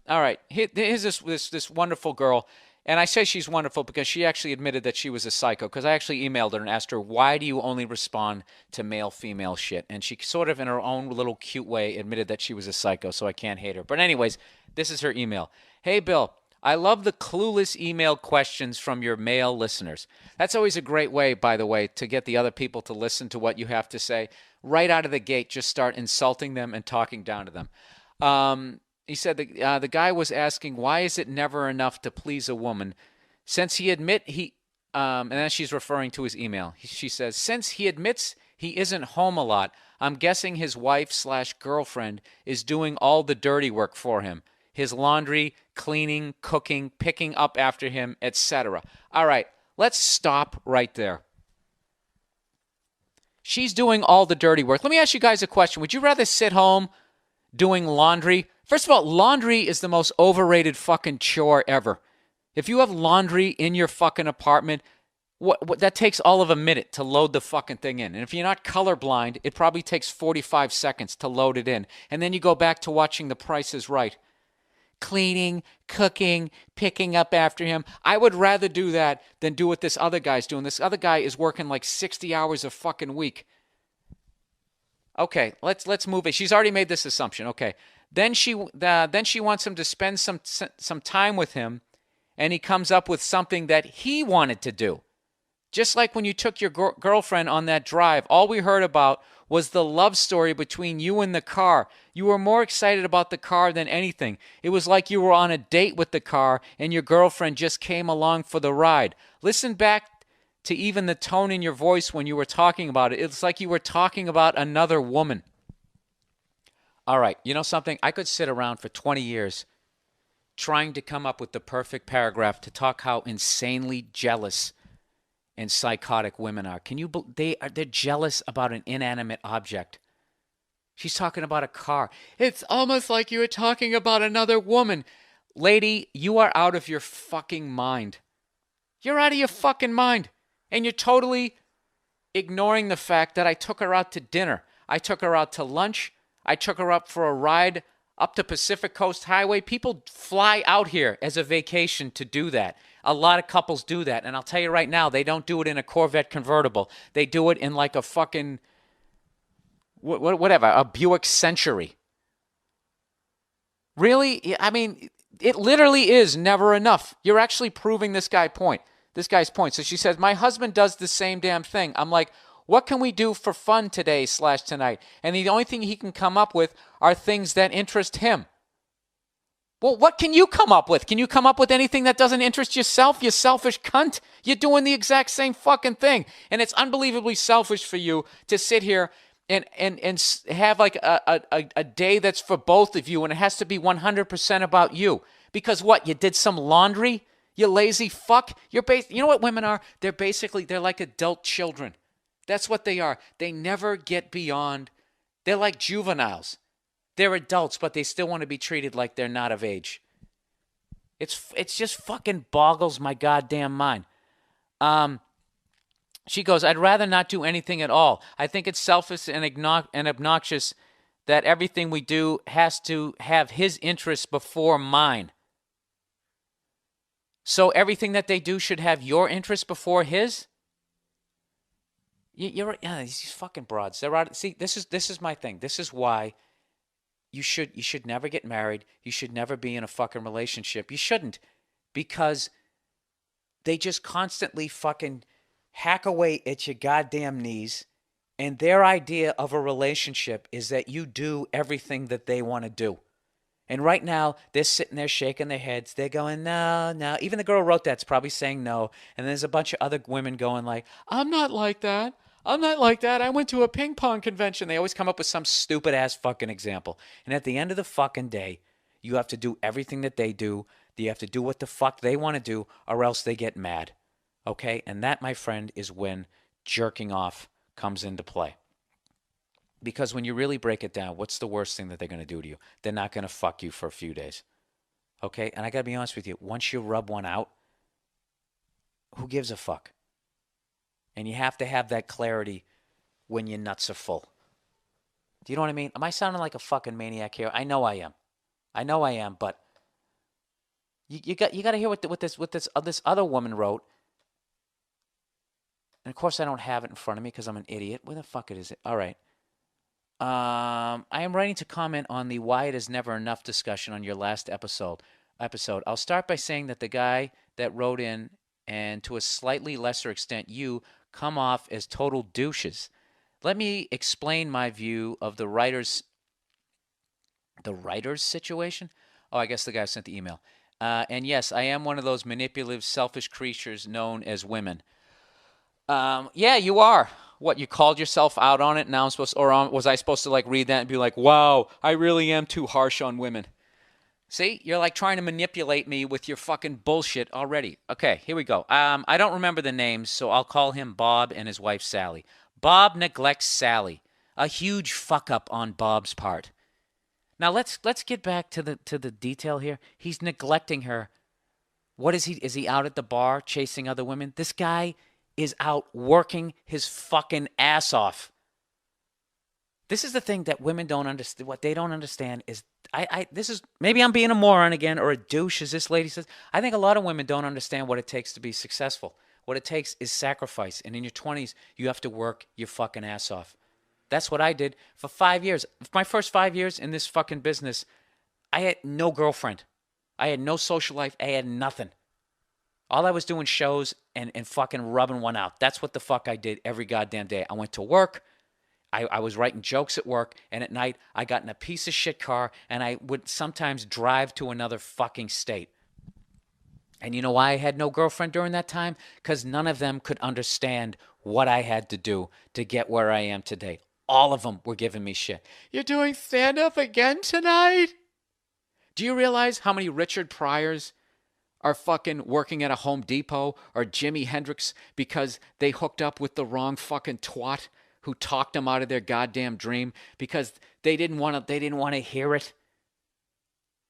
All right. Here's this wonderful girl, and I say she's wonderful because she actually admitted that she was a psycho. Because I actually emailed her and asked her, "Why do you only respond to male-female shit?" And she sort of, in her own little cute way, admitted that she was a psycho. So I can't hate her. But anyways, this is her email. Hey Bill, I love the clueless email questions from your male listeners. That's always a great way, by the way, to get the other people to listen to what you have to say. Right out of the gate, just start insulting them and talking down to them. He said the guy was asking, why is it never enough to please a woman? Since he admit he, and then she's referring to his email. She says, since he admits he isn't home a lot, I'm guessing his wife slash girlfriend is doing all the dirty work for him. His laundry, cleaning, cooking, picking up after him, etc. All right, let's stop right there. She's doing all the dirty work. Let me ask you guys a question. Would you rather sit home doing laundry? First of all, laundry is the most overrated fucking chore ever. If you have laundry in your fucking apartment, what that takes all of a minute to load the fucking thing in. And if you're not colorblind, it probably takes 45 seconds to load it in. And then you go back to watching The Price is Right. Cleaning, cooking, picking up after him. I would rather do that than do what this other guy's doing. This other guy is working like 60 hours a fucking week. Okay, let's move it. She's already made this assumption. Okay, then she wants him to spend some time with him, and he comes up with something that he wanted to do. Just like when you took your girlfriend on that drive, all we heard about was the love story between you and the car. You were more excited about the car than anything. It was like you were on a date with the car and your girlfriend just came along for the ride. Listen back to even the tone in your voice when you were talking about it. It's like you were talking about another woman. All right, you know something? I could sit around for 20 years trying to come up with the perfect paragraph to talk how insanely jealous and psychotic women are. Can you they're jealous about an inanimate object. She's talking about a car. It's almost like you were talking about another woman. Lady, you are out of your fucking mind. You're out of your fucking mind. And you're totally ignoring the fact that I took her out to dinner. I took her out to lunch. I took her up for a ride up to Pacific Coast Highway. People fly out here as a vacation to do that. A lot of couples do that. And I'll tell you right now, they don't do it in a Corvette convertible. They do it in like a fucking, whatever, a Buick Century. Really? I mean, it literally is never enough. You're actually proving this guy's point. So she says, my husband does the same damn thing. I'm like, what can we do for fun today / tonight? And the only thing he can come up with are things that interest him. Well, what can you come up with? Can you come up with anything that doesn't interest yourself, you selfish cunt? You're doing the exact same fucking thing. And it's unbelievably selfish for you to sit here and have like a day that's for both of you, and it has to be 100% about you. Because what? You did some laundry? You lazy fuck? You know what women are? They're like adult children. That's what they are. They never get beyond. They're like juveniles. They're adults, but they still want to be treated like they're not of age. It's just fucking boggles my goddamn mind. She goes, I'd rather not do anything at all. I think it's selfish and obnoxious that everything we do has to have his interests before mine. So everything that they do should have your interests before his? You're these fucking broads. They're out. See, this is my thing. This is why you should never get married. You should never be in a fucking relationship. You shouldn't, because they just constantly fucking hack away at your goddamn knees, and their idea of a relationship is that you do everything that they want to do. And right now, they're sitting there shaking their heads. They're going, no, no. Even the girl who wrote that's probably saying no. And there's a bunch of other women going like, I'm not like that. I'm not like that. I went to a ping pong convention. They always come up with some stupid ass fucking example. And at the end of the fucking day, you have to do everything that they do. You have to do what the fuck they want to do, or else they get mad. Okay? And that, my friend, is when jerking off comes into play. Because when you really break it down, what's the worst thing that they're going to do to you? They're not going to fuck you for a few days. Okay? And I got to be honest with you. Once you rub one out, who gives a fuck? And you have to have that clarity when your nuts are full. Do you know what I mean? Am I sounding like a fucking maniac here? I know I am. But You got to hear what this other woman wrote. And of course, I don't have it in front of me because I'm an idiot. Where the fuck is it? All right. I am writing to comment on the why it is never enough discussion on your last episode. I'll start by saying that the guy that wrote in, and to a slightly lesser extent you, come off as total douches. Let me explain my view of the writer's situation. Oh, I guess the guy sent the email. And yes, I am one of those manipulative, selfish creatures known as women. Yeah, you are. What, you called yourself out on it? Now I'm supposed, was I supposed to like read that and be like, wow, I really am too harsh on women? See, you're like trying to manipulate me with your fucking bullshit already. Okay, here we go. I don't remember the names, so I'll call him Bob and his wife Sally. Bob neglects Sally. A huge fuck up on Bob's part. Now let's get back to the detail here. He's neglecting her. What is he? Is he out at the bar chasing other women? This guy is out working his fucking ass off. This is the thing that women don't understand. What they don't understand is, this is, maybe I'm being a moron again, or a douche, as this lady says. I think a lot of women don't understand what it takes to be successful. What it takes is sacrifice. And in your 20s, you have to work your fucking ass off. That's what I did for 5 years. My first 5 years in this fucking business, I had no girlfriend. I had no social life. I had nothing. All I was doing shows and fucking rubbing one out. That's what the fuck I did every goddamn day. I went to work. I was writing jokes at work. And at night, I got in a piece of shit car. And I would sometimes drive to another fucking state. And you know why I had no girlfriend during that time? Because none of them could understand what I had to do to get where I am today. All of them were giving me shit. You're doing stand-up again tonight? Do you realize how many Richard Pryors are fucking working at a Home Depot or Jimi Hendrix because they hooked up with the wrong fucking twat who talked them out of their goddamn dream because they didn't want to hear it?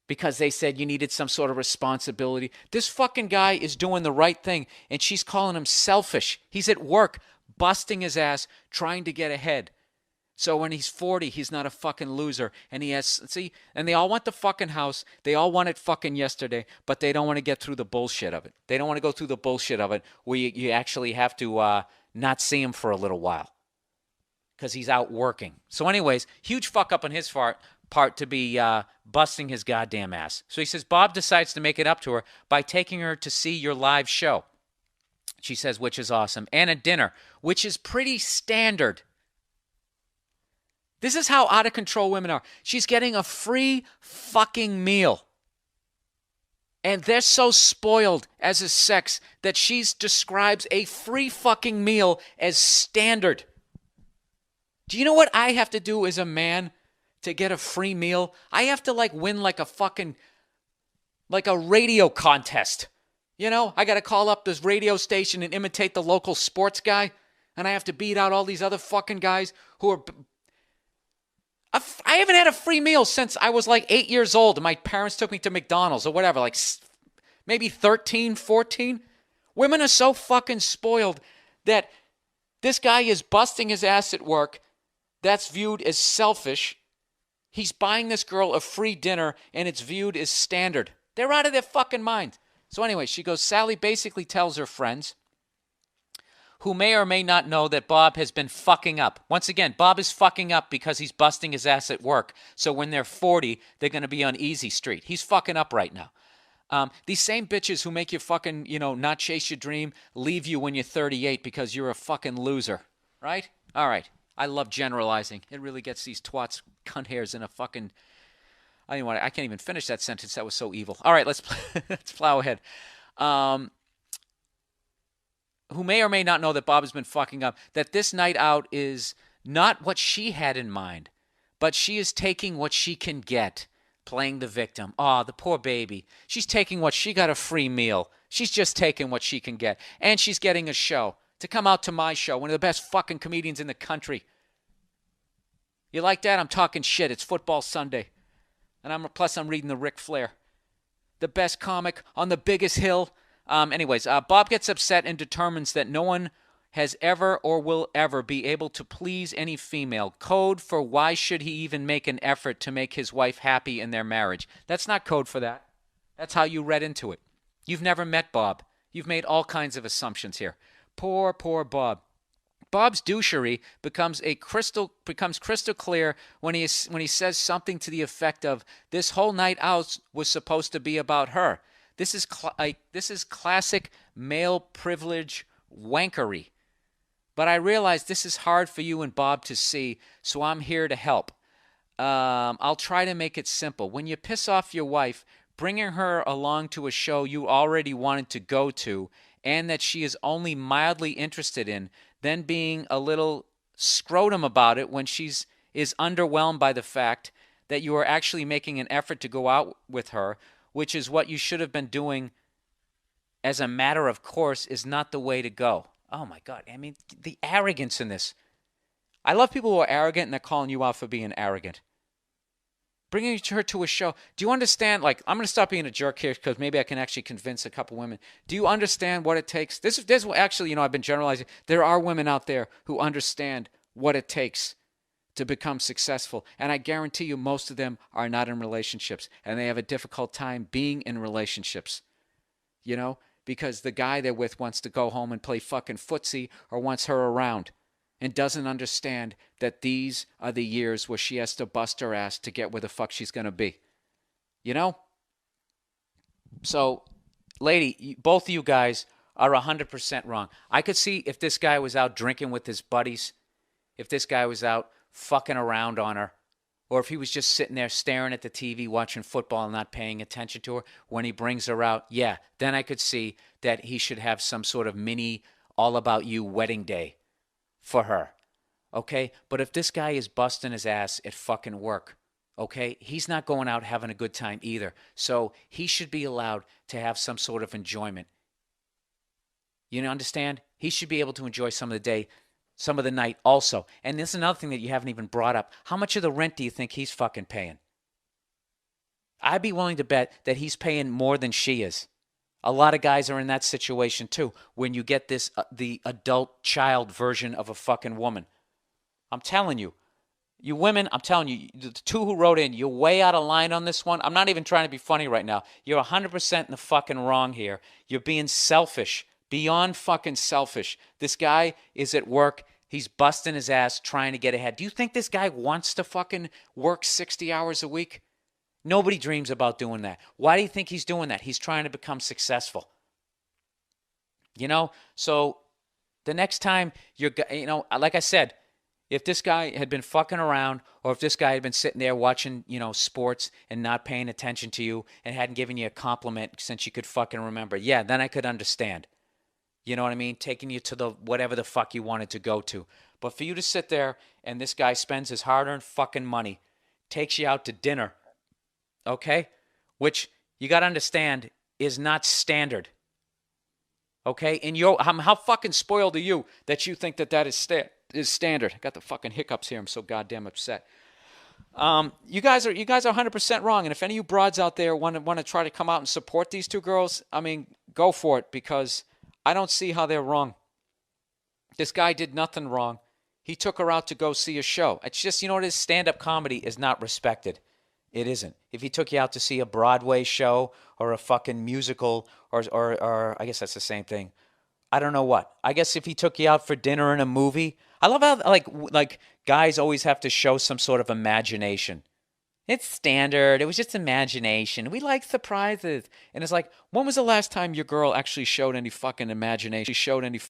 Because they said you needed some sort of responsibility. This fucking guy is doing the right thing, and she's calling him selfish. He's at work, busting his ass, trying to get ahead. So when he's 40, he's not a fucking loser. And he has, see, and they all want the fucking house. They all want it fucking yesterday, but they don't want to get through the bullshit of it. They don't want to go through the bullshit of it where you actually have to not see him for a little while because he's out working. So anyways, huge fuck up on his part to be busting his goddamn ass. So he says, Bob decides to make it up to her by taking her to see your live show. She says, which is awesome. And a dinner, which is pretty standard. This is how out of control women are. She's getting a free fucking meal. And they're so spoiled as a sex that she describes a free fucking meal as standard. Do you know what I have to do as a man to get a free meal? I have to like win like a fucking, like a radio contest. You know, I got to call up this radio station and imitate the local sports guy. And I have to beat out all these other fucking guys who are... I haven't had a free meal since I was like 8 years old and my parents took me to McDonald's or whatever, like maybe 13, 14. Women are so fucking spoiled that this guy is busting his ass at work. That's viewed as selfish. He's buying this girl a free dinner and it's viewed as standard. They're out of their fucking mind. So anyway, she goes, Sally basically tells her friends, who may or may not know, that Bob has been fucking up. Once again, Bob is fucking up because he's busting his ass at work. So when they're 40, they're going to be on easy street. He's fucking up right now. These same bitches who make you fucking, not chase your dream, leave you when you're 38 because you're a fucking loser. Right? All right. I love generalizing. It really gets these twats, cunt hairs in a fucking... I can't even finish that sentence. That was so evil. All right, let's plow ahead. Who may or may not know that Bob has been fucking up, that this night out is not what she had in mind, but she is taking what she can get, playing the victim. Oh, the poor baby. She's taking what she got, a free meal. She's just taking what she can get. And she's getting a show, to come out to my show, one of the best fucking comedians in the country. You like that? I'm talking shit. It's football Sunday. And plus I'm reading the Ric Flair. The best comic on the biggest hill. Bob gets upset and determines that no one has ever or will ever be able to please any female. Code for why should he even make an effort to make his wife happy in their marriage. That's not code for that. That's how you read into it. You've never met Bob. You've made all kinds of assumptions here. Poor, poor Bob. Bob's douchery becomes crystal clear when he says something to the effect of, "This whole night out was supposed to be about her." This is classic male privilege wankery. But I realize this is hard for you and Bob to see, so I'm here to help. I'll try to make it simple. When you piss off your wife, bringing her along to a show you already wanted to go to and that she is only mildly interested in, then being a little scrotum about it when is underwhelmed by the fact that you are actually making an effort to go out with her, which is what you should have been doing as a matter of course, is not the way to go. Oh my God. I mean, the arrogance in this. I love people who are arrogant and they're calling you out for being arrogant. Bringing her to a show. Do you understand? Like, I'm going to stop being a jerk here because maybe I can actually convince a couple women. Do you understand what it takes? This actually, I've been generalizing. There are women out there who understand what it takes to become successful. And I guarantee you most of them are not in relationships. And they have a difficult time being in relationships. Because the guy they're with wants to go home and play fucking footsie or wants her around. And doesn't understand that these are the years where she has to bust her ass to get where the fuck she's going to be. So, lady, both of you guys are 100% wrong. I could see if this guy was out drinking with his buddies, if this guy was out fucking around on her, or if he was just sitting there staring at the TV watching football and not paying attention to her when he brings her out, yeah, then I could see that he should have some sort of mini all about you wedding day for her, okay? But if this guy is busting his ass at fucking work, okay, he's not going out having a good time either. So he should be allowed to have some sort of enjoyment. You understand? He should be able to enjoy some of the day, some of the night also. And this is another thing that you haven't even brought up. How much of the rent do you think he's fucking paying? I'd be willing to bet that he's paying more than she is. A lot of guys are in that situation too, when you get this, the adult child version of a fucking woman. I'm telling you, you women, I'm telling you, the two who wrote in, you're way out of line on this one. I'm not even trying to be funny right now. You're 100% in the fucking wrong here. You're being selfish, beyond fucking selfish. This guy is at work. He's busting his ass trying to get ahead. Do you think this guy wants to fucking work 60 hours a week? Nobody dreams about doing that. Why do you think he's doing that? He's trying to become successful. So the next time like I said, if this guy had been fucking around or if this guy had been sitting there watching, sports and not paying attention to you and hadn't given you a compliment since you could fucking remember, yeah, then I could understand. You know what I mean? Taking you to the whatever the fuck you wanted to go to. But for you to sit there and this guy spends his hard-earned fucking money, takes you out to dinner, okay? Which you got to understand is not standard. Okay? And how fucking spoiled are you that you think that is standard? I got the fucking hiccups here. I'm so goddamn upset. You guys are 100% wrong. And if any of you broads out there want to try to come out and support these two girls, I mean, go for it because I don't see how they're wrong. This guy did nothing wrong. He took her out to go see a show. It's just, what it is? Stand-up comedy is not respected. It isn't. If he took you out to see a Broadway show or a fucking musical or I guess that's the same thing. I don't know what. I guess if he took you out for dinner and a movie. I love how like guys always have to show some sort of imagination. It's standard. It was just imagination. We like surprises. And it's like, when was the last time your girl actually showed any fucking imagination? She showed any